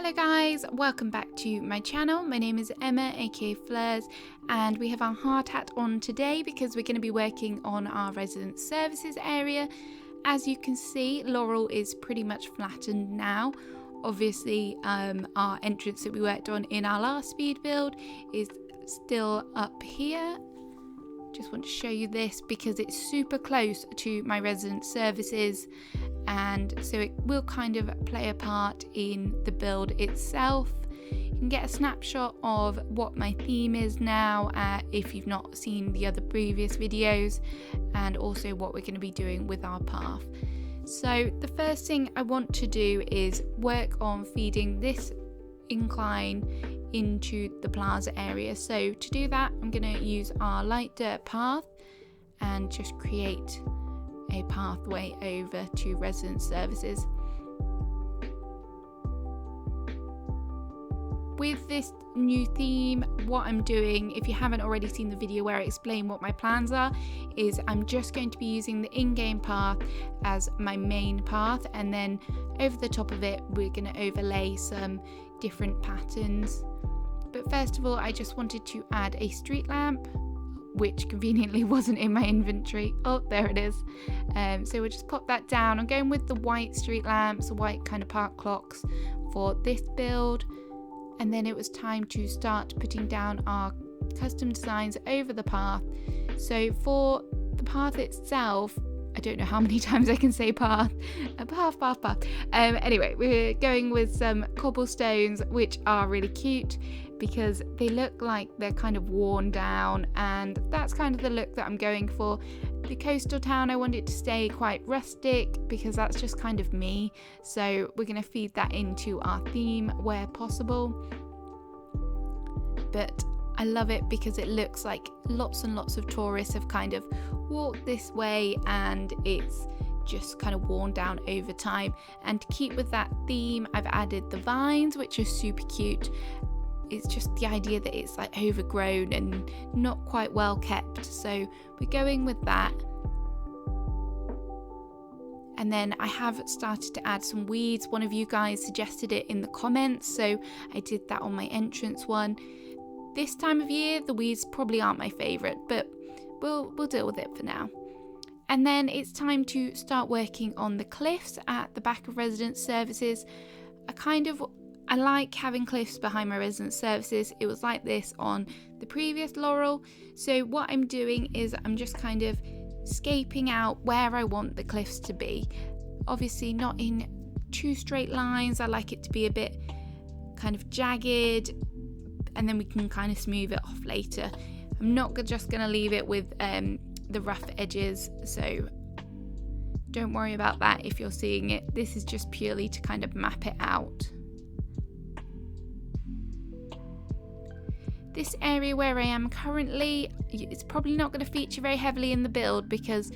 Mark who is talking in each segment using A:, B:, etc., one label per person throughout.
A: Hello guys, welcome back to my channel. My name is Emma aka Fleurs, and we have our hard hat on today because we're going to be working on our resident services area. As you can see, Laurel is pretty much flattened now. Obviously our entrance that we worked on in our last speed build is still up here. Just want to show you this because it's super close to my resident services, and so it will kind of play a part in the build itself. You can get a snapshot of what my theme is now if you've not seen the other previous videos, and also what we're going to be doing with our path. So the first thing I want to do is work on feeding this incline into the plaza area. So to do that, I'm going to use our light dirt path and just create a pathway over to resident services. With this new theme, what I'm doing, if you haven't already seen the video where I explain what my plans are, is I'm just going to be using the in-game path as my main path, and then over the top of it we're going to overlay some different patterns. But first of all, I just wanted to add a street lamp, which conveniently wasn't in my inventory. Oh, there it is. So we'll just pop that down. I'm going with the white street lamps, the white kind of park clocks for this build. And then it was time to start putting down our custom designs over the path. So for the path itself, I don't know how many times I can say path. Path. Anyway, we're going with some cobblestones, which are really cute because they look like they're kind of worn down, and that's kind of the look that I'm going for. The coastal town, I want it to stay quite rustic because that's just kind of me. So we're going to feed that into our theme where possible. But I love it because it looks like lots and lots of tourists have kind of walked this way, and it's just kind of worn down over time. And to keep with that theme, I've added the vines, which are super cute. It's just the idea that it's like overgrown and not quite well kept, so we're going with that. And then I have started to add some weeds. One of you guys suggested it in the comments, so I did that on my entrance one. This time of year the weeds probably aren't my favourite, but we'll deal with it for now. And then it's time to start working on the cliffs at the back of resident services. I like having cliffs behind my resident services. It was like this on the previous Laurel. So what I'm doing is I'm just kind of scaping out where I want the cliffs to be. Obviously not in two straight lines. I like it to be a bit kind of jagged, and then we can kind of smooth it off later. I'm not just going to leave it with the rough edges, so don't worry about that if you're seeing it. This is just purely to kind of map it out. This area where I am currently, it's probably not going to feature very heavily in the build because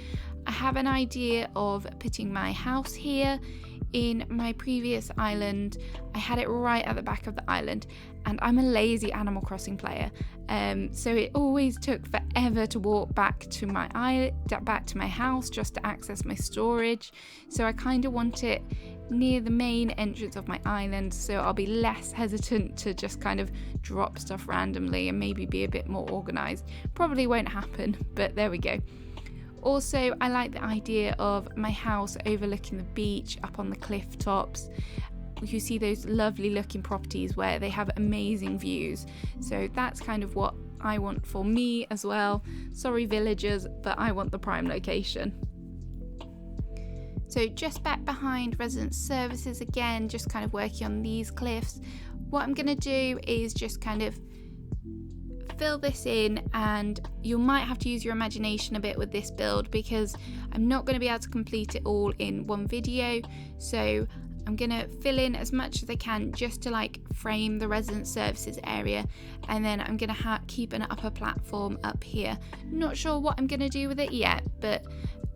A: I have an idea of putting my house here. In my previous island, I had it right at the back of the island, and I'm a lazy Animal Crossing player, so it always took forever to walk back to my house just to access my storage. So I kind of want it near the main entrance of my island, so I'll be less hesitant to just kind of drop stuff randomly and maybe be a bit more organized. Probably won't happen, but there we go. Also, I like the idea of my house overlooking the beach up on the cliff tops. You see those lovely looking properties where they have amazing views. So that's kind of what I want for me as well. Sorry villagers, but I want the prime location. So just back behind resident services again, just kind of working on these cliffs. What I'm going to do is just kind of fill this in, and you might have to use your imagination a bit with this build because I'm not going to be able to complete it all in one video. So I'm going to fill in as much as I can just to like frame the resident services area, and then I'm going to keep an upper platform up here. Not sure what I'm going to do with it yet, but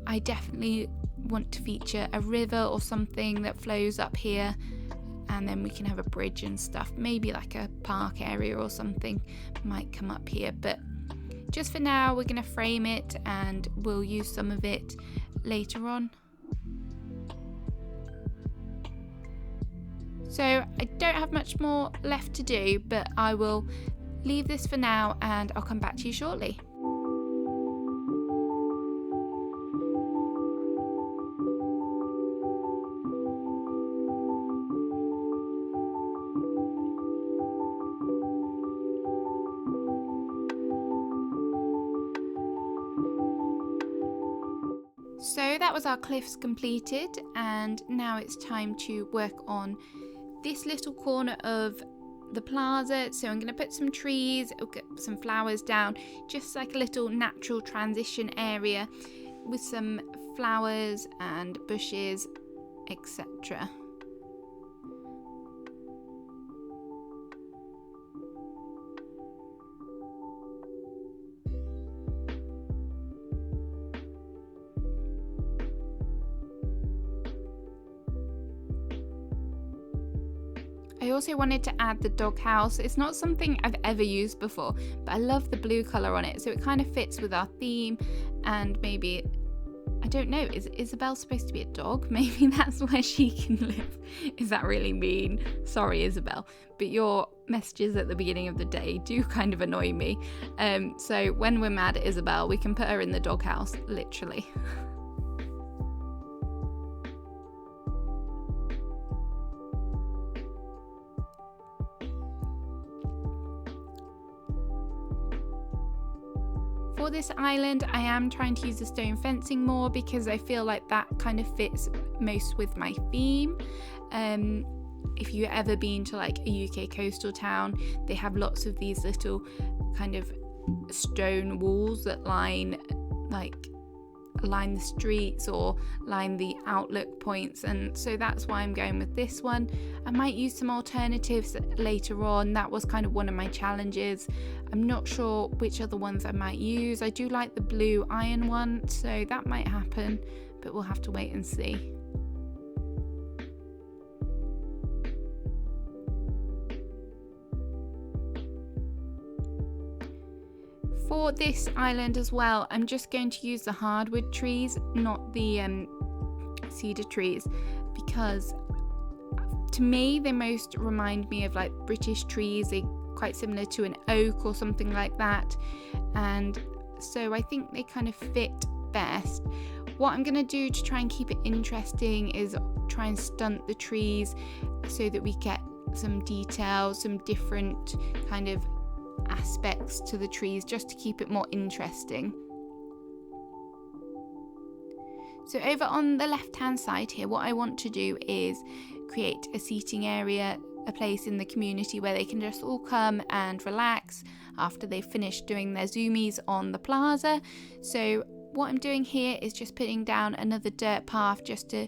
A: I definitely want to feature a river or something that flows up here, and then we can have a bridge and stuff. Maybe like a park area or something might come up here, but just for now we're going to frame it and we'll use some of it later on. So I don't have much more left to do, but I will leave this for now and I'll come back to you shortly. So that was our cliffs completed, and now it's time to work on this little corner of the plaza. So I'm going to put some trees, get some flowers down, just like a little natural transition area with some flowers and bushes, etc. I also wanted to add the doghouse. It's not something I've ever used before, but I love the blue colour on it, so it kind of fits with our theme. And maybe, I don't know, is Isabel supposed to be a dog? Maybe that's where she can live. Is that really mean? Sorry, Isabel, but your messages at the beginning of the day do kind of annoy me. So when we're mad at Isabel, we can put her in the doghouse, literally. For this island, I am trying to use the stone fencing more because I feel like that kind of fits most with my theme. If you've ever been to like a UK coastal town, they have lots of these little kind of stone walls that line the streets or line the outlook points, and so that's why I'm going with this one. I might use some alternatives later on. That was kind of one of my challenges. I'm not sure which other ones I might use. I do like the blue iron one, so that might happen, but we'll have to wait and see. For this island as well, I'm just going to use the hardwood trees, not the cedar trees, because to me they most remind me of like British trees. They're quite similar to an oak or something like that, and so I think they kind of fit best. What I'm going to do to try and keep it interesting is try and stunt the trees so that we get some details, some different kind of aspects to the trees, just to keep it more interesting. So over on the left hand side here, what I want to do is create a seating area, a place in the community where they can just all come and relax after they've finished doing their zoomies on the plaza. So what I'm doing here is just putting down another dirt path just to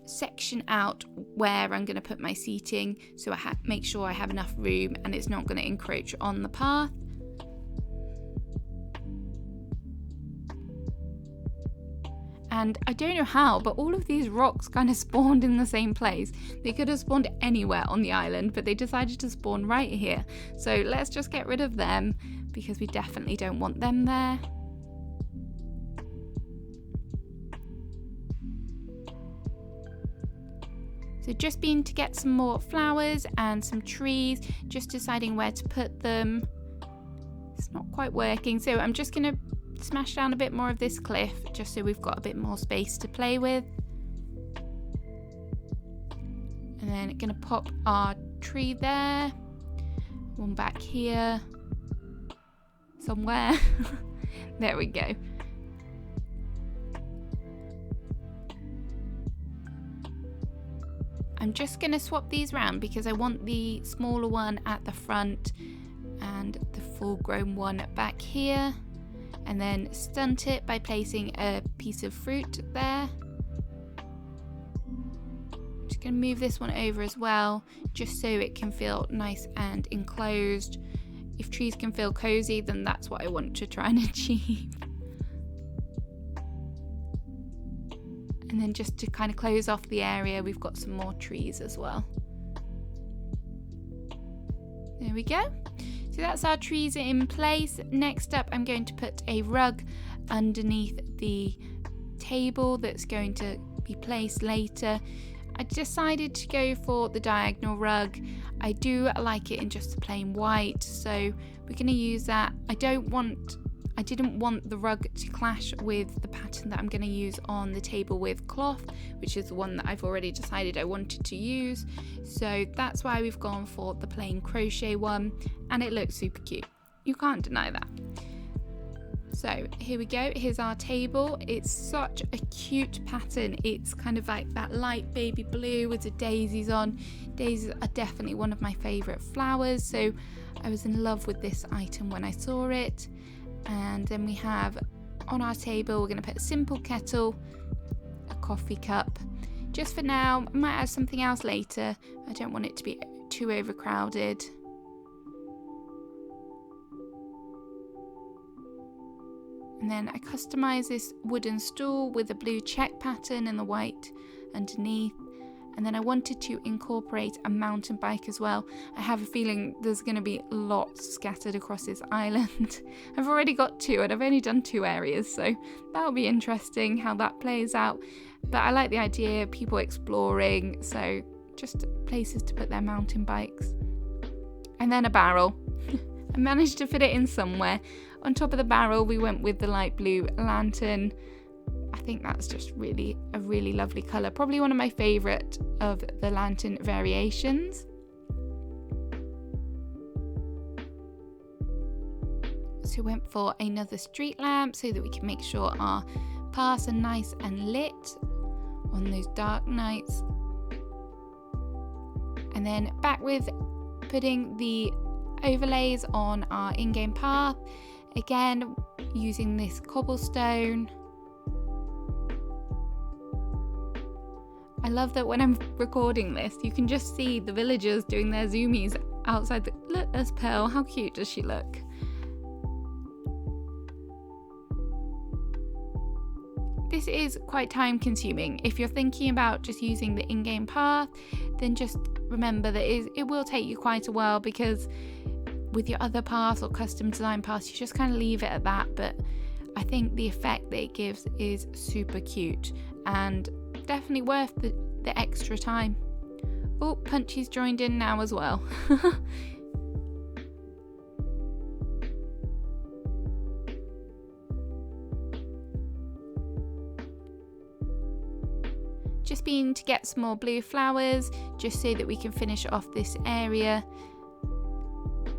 A: section out where I'm going to put my seating, so I make sure I have enough room and it's not going to encroach on the path. And I don't know how, but all of these rocks kind of spawned in the same place. They could have spawned anywhere on the island, but they decided to spawn right here. So let's just get rid of them because we definitely don't want them there. So just been to get some more flowers and some trees, just deciding where to put them. It's not quite working, so I'm just going to smash down a bit more of this cliff just so we've got a bit more space to play with. And then going to pop our tree there, one back here somewhere. There we go. I'm just going to swap these around because I want the smaller one at the front and the full grown one back here, and then stunt it by placing a piece of fruit there. I'm just going to move this one over as well, just so it can feel nice and enclosed. If trees can feel cozy, then that's what I want to try and achieve. And then just to kind of close off the area, we've got some more trees as well. There we go. So that's our trees in place. Next up, I'm going to put a rug underneath the table that's going to be placed later. I decided to go for the diagonal rug. I do like it in just a plain white, so we're going to use that. I didn't want the rug to clash with the pattern that I'm going to use on the table with cloth, which is the one that I've already decided I wanted to use. So that's why we've gone for the plain crochet one, and it looks super cute. You can't deny that. So here we go, here's our table. It's such a cute pattern. It's kind of like that light baby blue with the daisies on. Daisies are definitely one of my favourite flowers, so I was in love with this item when I saw it. And then we have on our table, we're going to put a simple kettle, a coffee cup. Just for now, I might add something else later. I don't want it to be too overcrowded. And then I customised this wooden stool with a blue check pattern and the white underneath. And then I wanted to incorporate a mountain bike as well. I have a feeling there's going to be lots scattered across this island. I've already got 2 and I've only done 2 areas, so that'll be interesting how that plays out. But I like the idea of people exploring, so just places to put their mountain bikes. And then a barrel. I managed to fit it in somewhere. On top of the barrel, we went with the light blue lantern. I think that's just a really lovely colour. Probably one of my favourite of the lantern variations. So we went for another street lamp so that we can make sure our paths are nice and lit on those dark nights. And then back with putting the overlays on our in-game path. Again, using this cobblestone. I love that when I'm recording this, you can just see the villagers doing their zoomies outside. Look, there's Pearl. How cute does she look? This is quite time consuming. If you're thinking about just using the in-game path, then just remember that it will take you quite a while, because with your other paths or custom design paths, you just kind of leave it at that. But I think the effect that it gives is super cute and definitely worth the extra time. Oh, Punchy's joined in now as well. Just been to get some more blue flowers just so that we can finish off this area,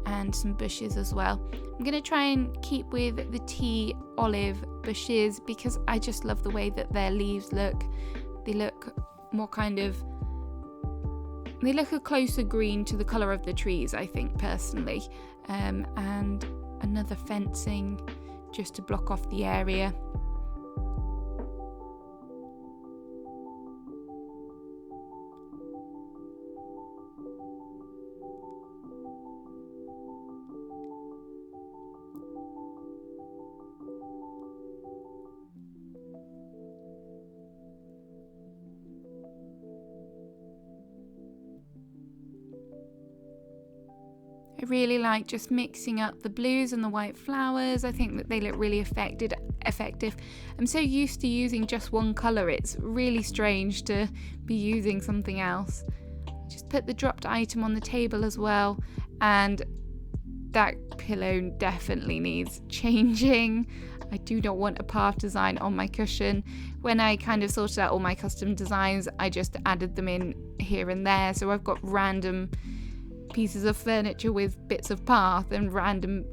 A: and some bushes as well. I'm going to try and keep with the tea olive bushes because I just love the way that their leaves look. They look more they look a closer green to the colour of the trees, I think, personally. And another fencing just to block off the area. I really like just mixing up the blues and the white flowers. I think that they look really effective. I'm so used to using just one colour, it's really strange to be using something else. Just put the dropped item on the table as well, and that pillow definitely needs changing. I do not want a path design on my cushion. When I kind of sorted out all my custom designs, I just added them in here and there, so I've got random pieces of furniture with bits of path and random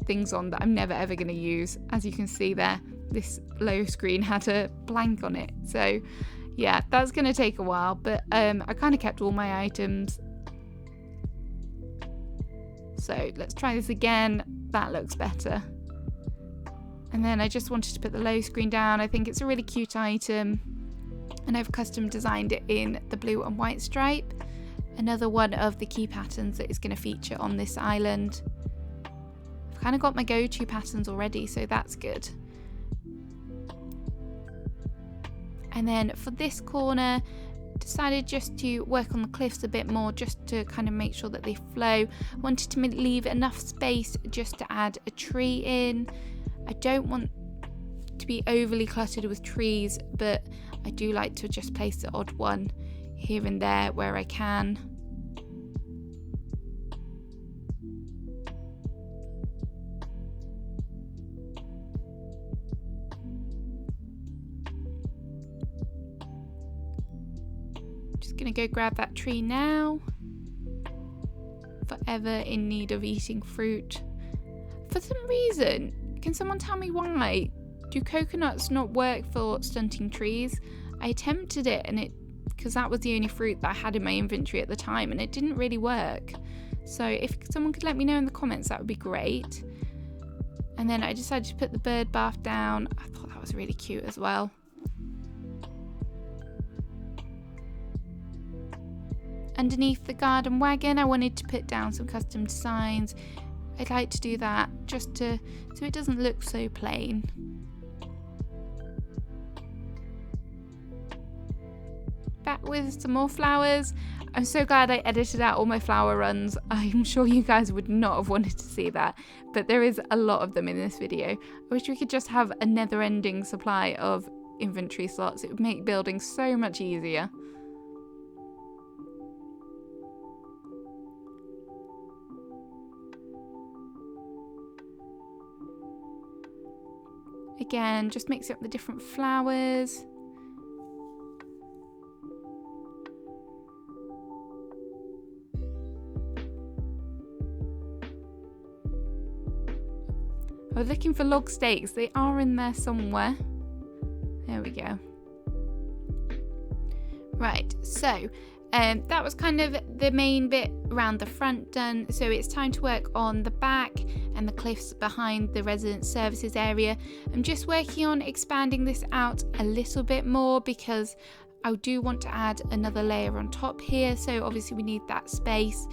A: things on that I'm never ever going to use. As you can see there, this low screen had a blank on it, so yeah, that's going to take a while, but I kind of kept all my items. So let's try this again. That looks better. And then I just wanted to put the low screen down. I think it's a really cute item, and I've custom designed it in the blue and white stripe. Another one of the key patterns that is going to feature on this island. I've kind of got my go-to patterns already, so that's good. And then for this corner, decided just to work on the cliffs a bit more, just to kind of make sure that they flow. Wanted to leave enough space just to add a tree in. I don't want to be overly cluttered with trees, but I do like to just place the odd one here and there where I can. Just gonna go grab that tree now. Forever in need of eating fruit. For some reason, can someone tell me why? Do coconuts not work for stunting trees? I attempted it because that was the only fruit that I had in my inventory at the time, and it didn't really work. So if someone could let me know in the comments, that would be great. And then I decided to put the bird bath down. I thought that was really cute as well. Underneath the garden wagon, I wanted to put down some custom designs. I'd like to do that just so it doesn't look so plain. Back with some more flowers. I'm so glad I edited out all my flower runs. I'm sure you guys would not have wanted to see that, but there is a lot of them in this video. I wish we could just have a never-ending supply of inventory slots. It would make building so much easier. Again, just mixing up the different flowers. I was looking for log stakes. They are in there somewhere. There we go. Right, so that was kind of the main bit around the front done. So it's time to work on the back and the cliffs behind the resident services area. I'm just working on expanding this out a little bit more because I do want to add another layer on top here. So obviously we need that space.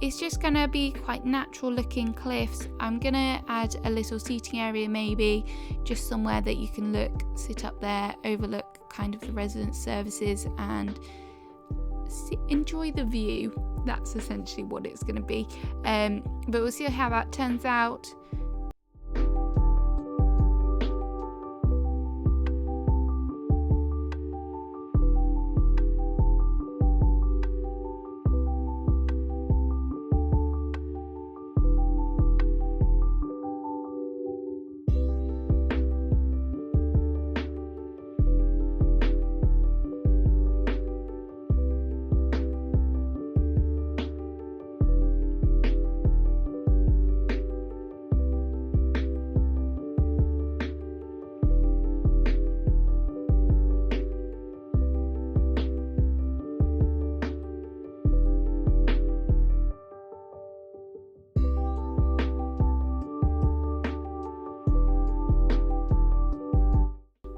A: It's just going to be quite natural looking cliffs. I'm going to add a little seating area maybe, just somewhere that you can sit up there, overlook kind of the resident services and enjoy the view. That's essentially what it's going to be. But we'll see how that turns out.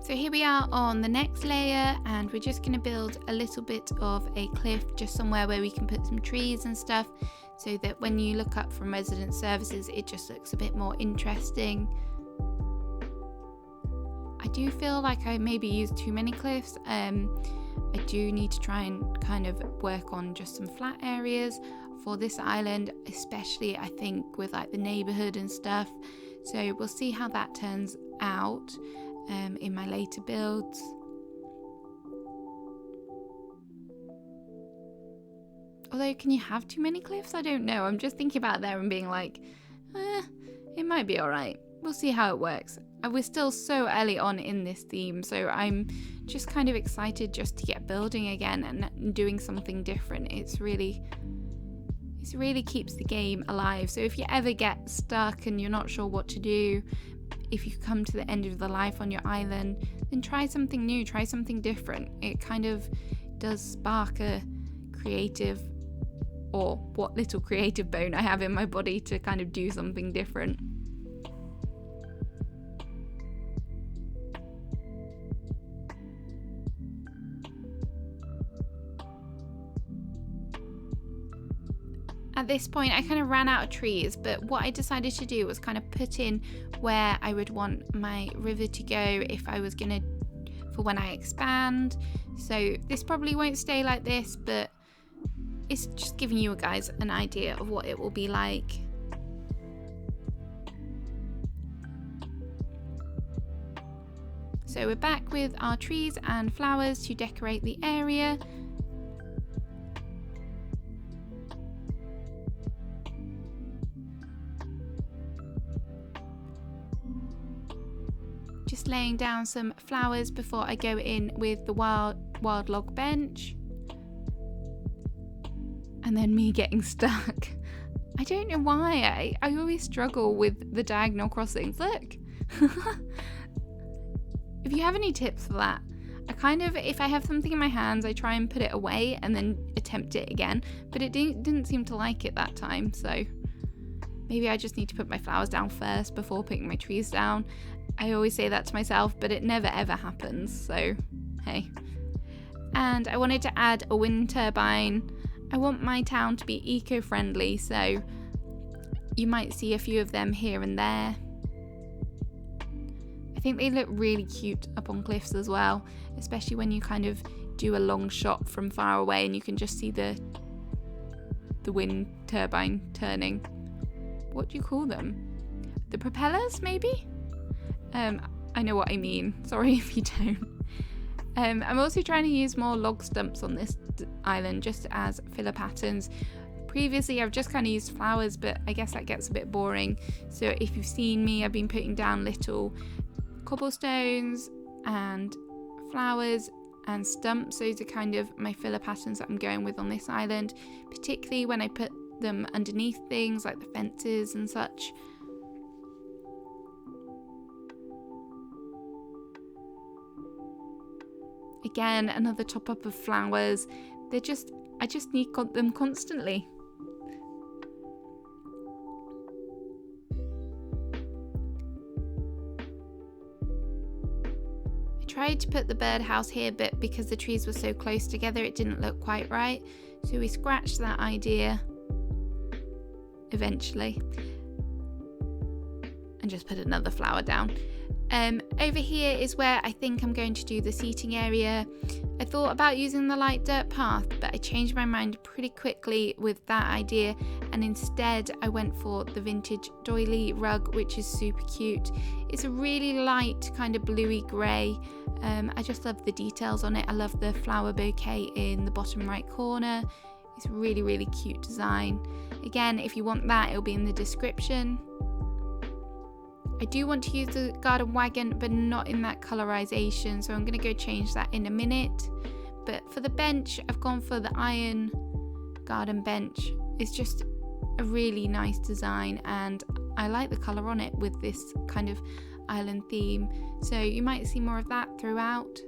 A: So here we are on the next layer, and we're just going to build a little bit of a cliff, just somewhere where we can put some trees and stuff, so that when you look up from resident services it just looks a bit more interesting. I do feel like I maybe used too many cliffs. I do need to try and kind of work on just some flat areas for this island, especially I think with like the neighborhood and stuff. So we'll see how that turns out in my later builds. Although, can you have too many cliffs? I don't know. I'm just thinking about there and being like, it might be alright. We'll see how it works. We're still so early on in this theme, so I'm just kind of excited just to get building again and doing something different. It really keeps the game alive. So if you ever get stuck and you're not sure what to do, if you come to the end of the life on your island, then try something new, try something different. It kind of does spark a creative, or what little creative bone I have in my body to kind of do something different. At this point I kind of ran out of trees, but what I decided to do was kind of put in where I would want my river to go if I was gonna, for when I expand. So this probably won't stay like this, but it's just giving you guys an idea of what it will be like. So we're back with our trees and flowers to decorate the area. just laying down some flowers before I go in with the wild log bench. And then me getting stuck. I don't know why. I always struggle with the diagonal crossings. Look. If you have any tips for that, if I have something in my hands, I try and put it away and then attempt it again. But it didn't seem to like it that time. So maybe I just need to put my flowers down first before putting my trees down. I always say that to myself, but it never ever happens. So, hey. And I wanted to add a wind turbine. I want my town to be eco-friendly, so you might see a few of them here and there. I think they look really cute up on cliffs as well, especially when you kind of do a long shot from far away and you can just see the wind turbine turning. What do you call them? The propellers, maybe? I know what I mean. Sorry if you don't. I'm also trying to use more log stumps on this island just as filler patterns. Previously I've just kind of used flowers, but I guess that gets a bit boring. So if you've seen me, I've been putting down little cobblestones and flowers and stumps. Those are kind of my filler patterns that I'm going with on this island, particularly when I put them underneath things like the fences and such. Again, another top up of flowers. I just need them constantly. I tried to put the birdhouse here, but because the trees were so close together, it didn't look quite right. So we scratched that idea eventually and just put another flower down. Over here is where I think I'm going to do the seating area. I thought about using the light dirt path, but I changed my mind pretty quickly with that idea, and instead I went for the vintage doily rug, which is super cute. It's a really light kind of bluey grey. I just love the details on it. I love the flower bouquet in the bottom right corner. It's a really, really cute design. Again, if you want that, it'll be in the description. I do want to use the garden wagon, but not in that colorization, so I'm going to go change that in a minute. But for the bench, I've gone for the iron garden bench. It's just a really nice design, and I like the color on it with this kind of island theme. So you might see more of that throughout.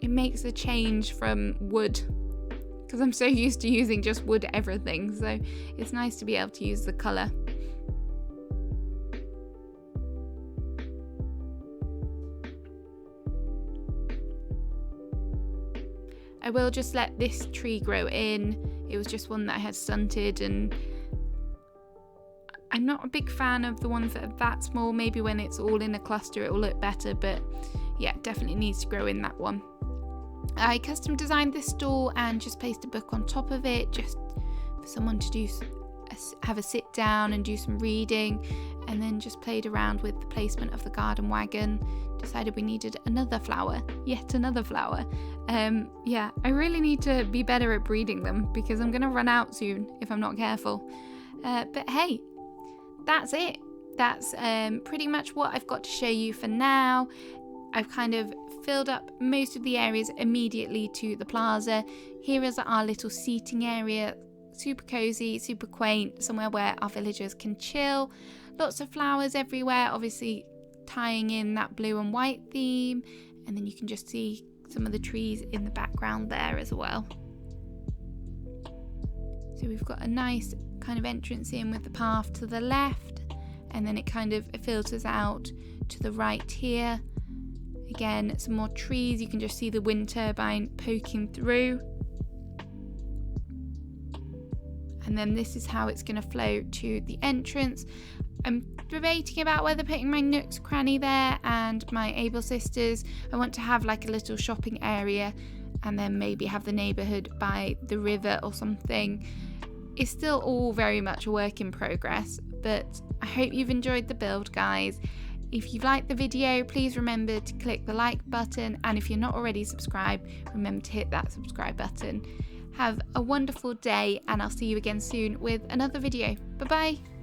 A: It makes a change from wood, because I'm so used to using just wood everything, so it's nice to be able to use the colour. I will just let this tree grow in. It was just one that I had stunted, and I'm not a big fan of the ones that are that small. Maybe when it's all in a cluster it will look better, but yeah, definitely needs to grow in that one. I custom designed this stool and just placed a book on top of it, just for someone to have a sit down and do some reading, and then just played around with the placement of the garden wagon. Decided we needed another flower, yet another flower. Yeah, I really need to be better at breeding them because I'm going to run out soon if I'm not careful. But hey, that's it. That's pretty much what I've got to show you for now. I've kind of filled up most of the areas immediately to the plaza. Here is our little seating area, super cozy, super quaint, somewhere where our villagers can chill. Lots of flowers everywhere, obviously tying in that blue and white theme, and then you can just see some of the trees in the background there as well. So we've got a nice kind of entrance in with the path to the left, and then it kind of filters out to the right here. Again, some more trees. You can just see the wind turbine poking through. And then this is how it's going to flow to the entrance. I'm debating about whether putting my Nooks Cranny there and my Able Sisters. I want to have like a little shopping area and then maybe have the neighbourhood by the river or something. It's still all very much a work in progress, but I hope you've enjoyed the build, guys. If you've liked the video, please remember to click the like button, and if you're not already subscribed, remember to hit that subscribe button. Have a wonderful day, and I'll see you again soon with another video. Bye bye.